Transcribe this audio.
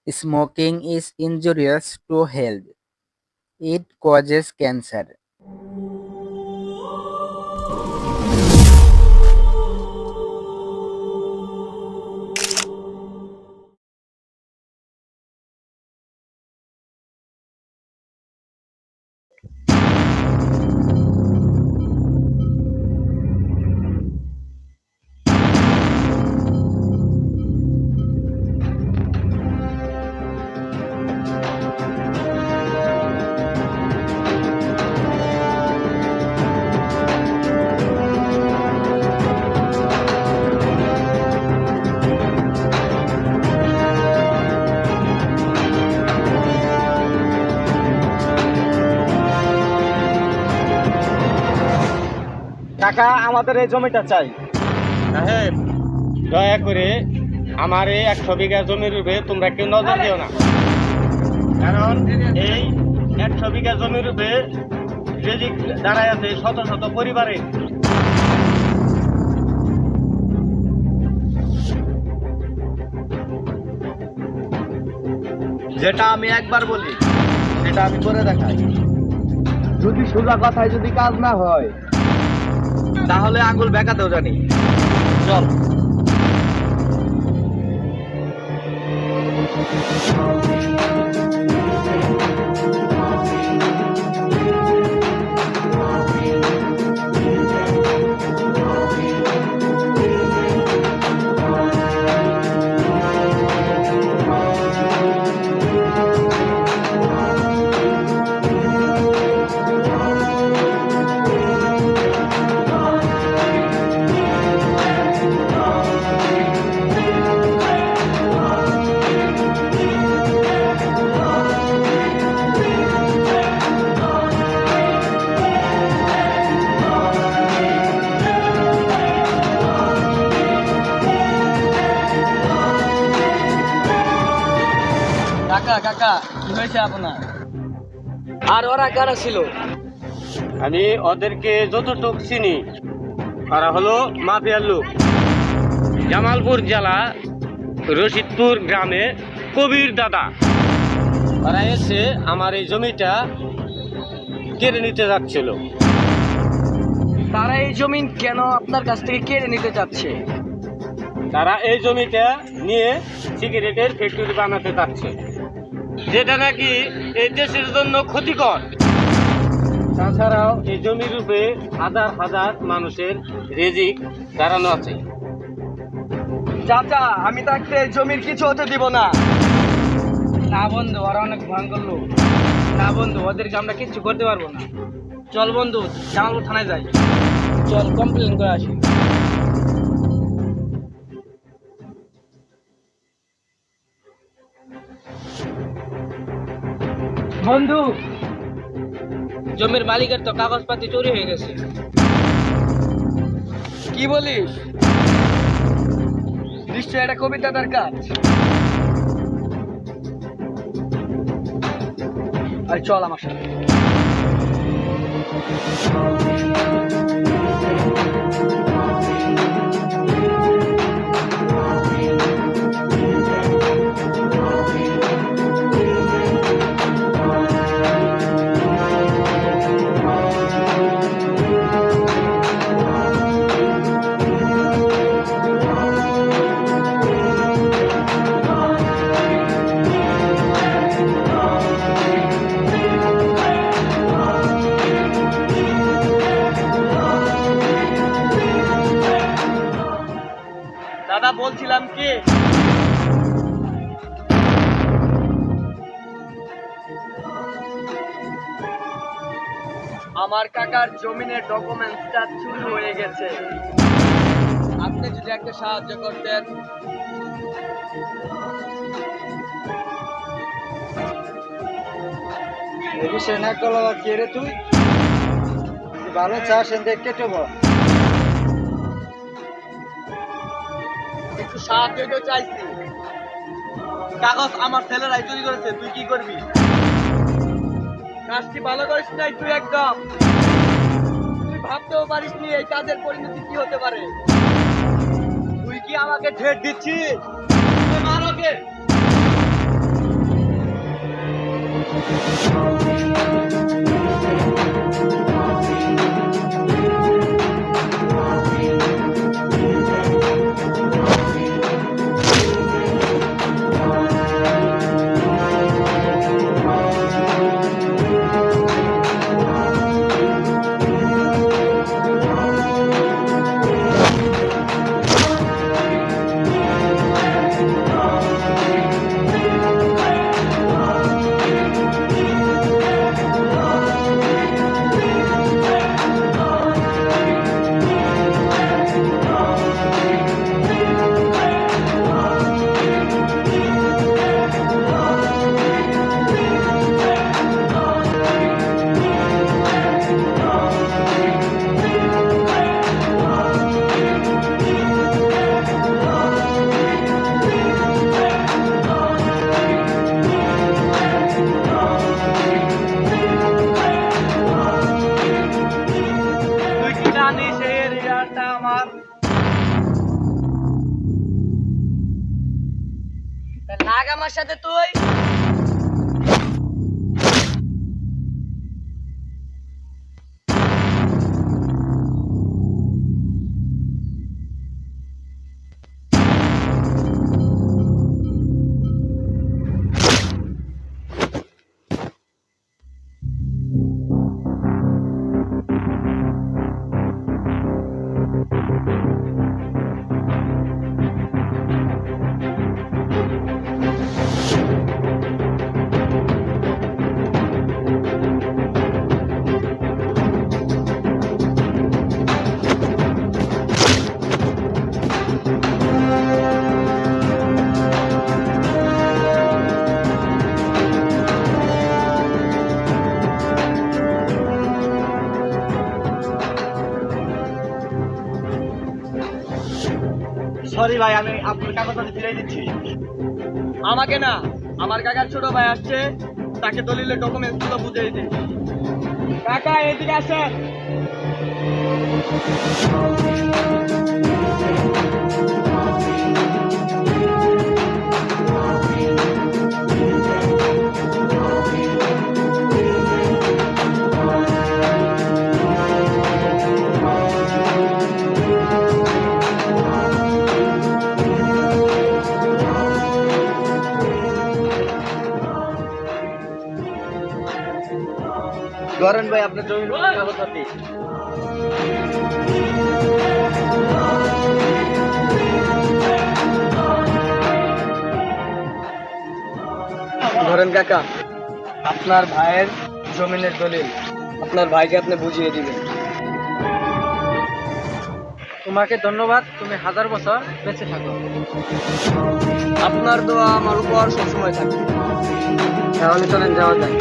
Smoking is injurious to health. It causes cancer. কাকা আমাদের এই জমিটা চাই। সাহেব, দয়া করে আমার এই 100 বিঘা জমির উপরে তোমরা কেউ নজর দিও না, কারণ এই 100 বিঘা জমির উপরে রিজিক দাঁড়ায় আছে শত শত পরিবারে। যেটা আমি একবার বলি সেটা আমি করে দেখাই। যদি সোজা কথায় যদি কাজ না হয় তাহলে আঙ্গুল বেঁকাতেও জানি। চল। কাকা কাকা কি হয়েছে আপনার? আর ওরা কারা ছিল? আমি ওদেরকে যতটুক চিনি, ওরা হলো মাফিয়ার লোক। জামালপুর জেলা রশিদপুর গ্রামে কবির দাদা, ওরা এসে আমার এই জমিটা কেড়ে নিতে যাচ্ছিল। তারা এই জমিন কেন আপনার কাছ থেকে কেড়ে নিতে চাচ্ছে? তারা এই জমিটা নিয়ে সিগারেটের ফ্যাক্টরি বানাতে চাচ্ছে, যেটা নাকি এই দেশের জন্য ক্ষতিকর। তাছাড়াও এই জমির উপরে হাজার হাজার মানুষের রিজিক দাঁড়ানো আছে। চাচা, আমি থাকতে এই জমির কিছু হতে দিব না। না বন্ধু, ওরা অনেক ভয়ঙ্কর লোক। না বন্ধু, ওদেরকে আমরা কিচ্ছু করতে পারবো না। চল বন্ধু, জামালপুর থানায় যাই। চল কমপ্লেন করে আসি। বন্ধু, জমির মালিকের তো কাগজপাতি চুরি হয়ে গেছে। কি বলিস? নিশ্চয় এটা কবির দাদার কাজ। আর চল আমার সাথে। দাদা বলছিলাম কি, আমার কাকার জমিনের ডকুমেন্টসটা চুরি হয়ে গেছে। আপনি যদি একটা সাহায্য করতেন। এই বিষয় না করলো কে রে তুই? ভালো চাষ দেখে কেটে একটু সাহায্য তো চাইছি। কাগজ আমার ছেলেরাই চুরি করেছে, তুই কি করবি? কাজটি ভালো করিস নাই তুই একদম। তুই ভাবতেও পারিস নি এই কাজের পরিণতি কি হতে পারে। তুই কি আমাকে ঠেট দিচ্ছিস? মার ওকে। তুই কি জানিস এই এরিয়াটা আমার? তা লাগ আমার সাথে তুই। সরি ভাই, আমি আপনার কাগজটা ফিরিয়ে দিচ্ছি। আমাকে না, আমার কাকার ছোট ভাই আসছে, তাকে দলিলের ডকুমেন্টস গুলো বুঝিয়ে দিতে। কাকা এদিকে আসেন। ধরেন ভাই আপনার জমির কাগজপাতি। ধরেন কাকা, আপনার ভাইয়ের জমিনের দলিল, আপনার ভাইকে আপনি বুঝিয়ে দিবেন। তোমাকে ধন্যবাদ, তুমি 1000 বছর বেঁচে থাকো। আপনার দোয়া আমার উপর সবসময় থাকে। তাহলে চলেন, যাওয়া যায়।